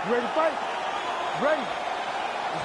You ready to fight? Ready.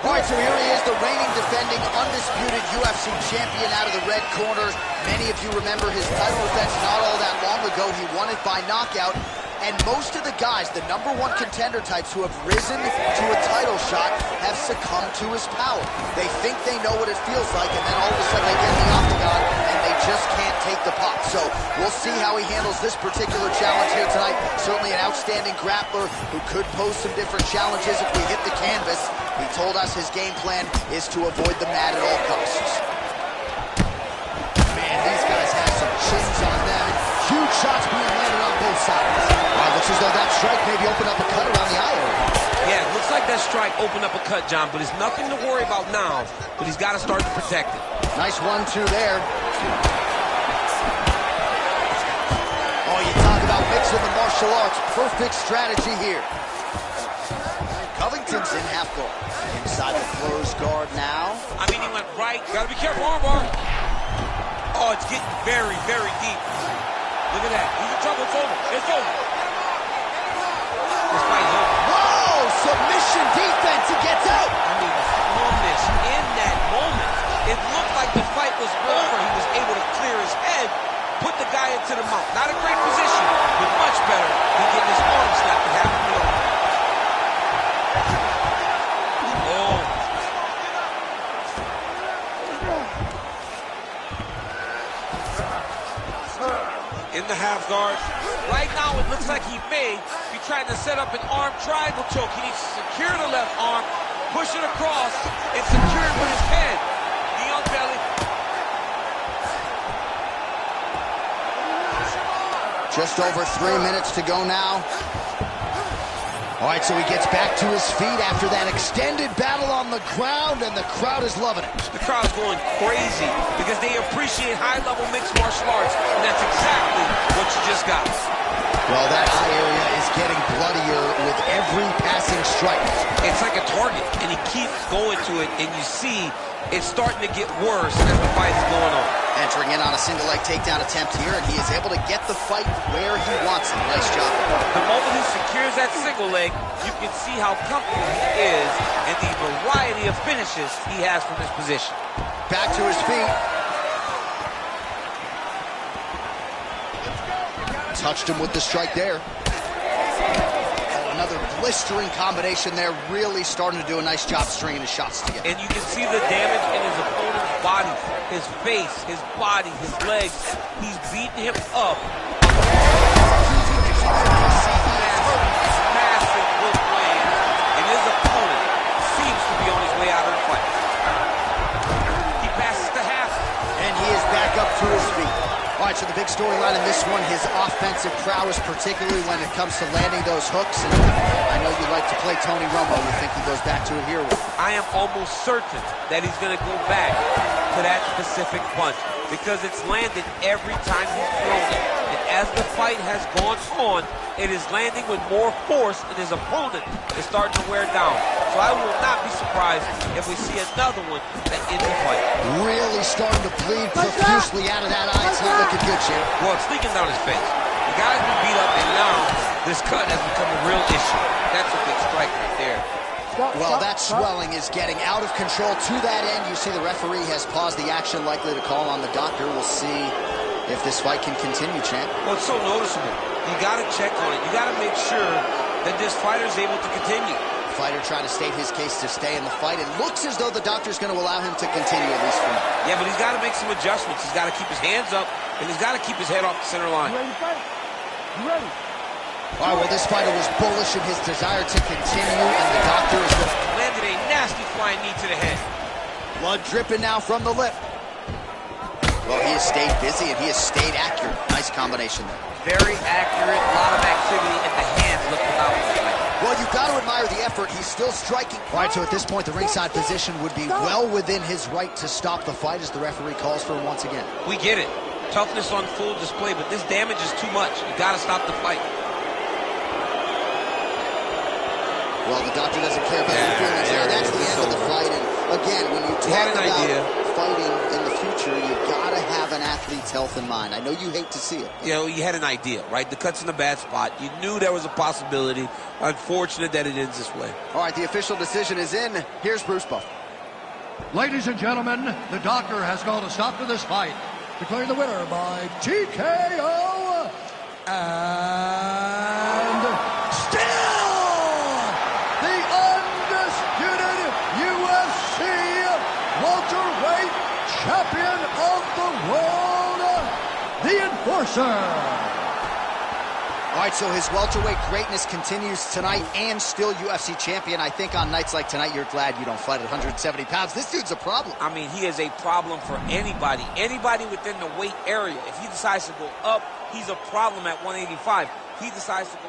All right, so here he is, the reigning, defending, undisputed UFC champion out of the red corner. Many of you remember his title defense not all that long ago. He won it by knockout. And most of the guys, the #1 contender types who have risen to a title shot have succumbed to his power. They think they know what it feels like, and then all of a sudden they get in the octagon and they just can't take the pop. So we'll see how he handles this particular challenge here tonight. Certainly an outstanding grappler who could pose some different challenges if we hit the canvas. He told us his game plan is to avoid the mat at all costs. Man, these guys have some chins on them. Huge shots being landed on both sides. Looks as though that strike maybe opened up a cut around the eye area. Yeah, it looks like that strike opened up a cut, John, but it's nothing to worry about now, but he's got to start to protect it. Nice 1-2 there. Oh, you talk about mixing the martial arts. Perfect strategy here. Covington's in half guard. Inside the closed guard now. I mean, he went right. Got to be careful, armbar. Oh, it's getting very, very deep. Look at that. He's in trouble. It's over. It's over. This fight's over. Whoa! Submission defense. He gets out. I mean, the calmness in that moment. It looked like the fight was over. He was able to clear his head, put the guy into the mount. Not a great position, but much better than getting his arm snapped and having him over. Oh. In the half guard. Right now, it looks like he may be trying to set up an arm triangle choke. He needs to secure the left arm, push it across, and secure it with his head. Knee on belly. Just over 3 minutes to go now. All right, so he gets back to his feet after that extended battle on the ground, and the crowd is loving it. The crowd's going crazy because they appreciate high-level mixed martial arts, and that's exactly what you just got. Well, that eye area is getting bloodier with every passing strike. It's like a target, and he keeps going to it, and you see it's starting to get worse as the fight is going on. Entering in on a single leg takedown attempt here, and he is able to get the fight where he wants it. Nice job. The moment he secures that single leg, you can see how comfortable he is and the variety of finishes he has from this position. Back to his feet. Touched him with the strike there. Another blistering combination there, really starting to do a nice job stringing his shots together. And you can see the damage in his opponent's body, his face, his body, his legs. He's beating him up. Massive hook lands, and his opponent seems to be on his way out of the fight. He passes the half. And he is back up to his feet. All right, so the big storyline in this one, his offensive prowess, particularly when it comes to landing those hooks. And I know you like to play Tony Romo. You think he goes back to it here? I am almost certain that he's going to go back to that specific punch because it's landed every time he's thrown it. And as the fight has gone on, it is landing with more force, and his opponent is starting to wear down. So I will not be surprised if we see another one that ends the fight. Really starting to bleed profusely out of that eye. It's not looking good, champ. Well, it's leaking down his face. The guy's been beat up, and now this cut has become a real issue. That's a big strike right there. Well, that swelling is getting out of control. To that end, you see the referee has paused the action, likely to call on the doctor. We'll see if this fight can continue, champ. Well, it's so noticeable. You got to check on it. You got to make sure that this fighter is able to continue. The fighter trying to state his case to stay in the fight. It looks as though the doctor's going to allow him to continue, at least for now. Yeah, but he's got to make some adjustments. He's got to keep his hands up, and he's got to keep his head off the center line. You ready to fight? You ready? All right, well, this fighter was bullish in his desire to continue, and the doctor is going to... Landed a nasty flying knee to the head. Blood dripping now from the lip. Well, he has stayed busy, and he has stayed accurate. Nice combination there. Very accurate, a lot of activity, and the hands look phenomenal. Well, you've got to admire the effort. He's still striking. All right, so at this point, the ringside position would be well within his right to stop the fight as the referee calls for him once again. We get it. Toughness on full display, but this damage is too much. You got to stop the fight. Well, the doctor doesn't care about your feelings there. That's the end of the fight. And again, when you talk about fighting in the future, you've got to have an athlete athlete's health in mind. I know you hate to see it. You know, you had an idea, right? The cut's in a bad spot. You knew there was a possibility. Unfortunate that it ends this way. All right, the official decision is in. Here's Bruce Buffer. Ladies and gentlemen, the doctor has called a stop to this fight, declaring the winner by TKO, and still the undisputed UFC welterweight champion of the world, the Enforcer. All right, so his welterweight greatness continues tonight and still UFC champion. I think on nights like tonight, you're glad you don't fight at 170 pounds. This dude's a problem. I mean, he is a problem for anybody. Anybody within the weight area. If he decides to go up, he's a problem at 185. He decides to go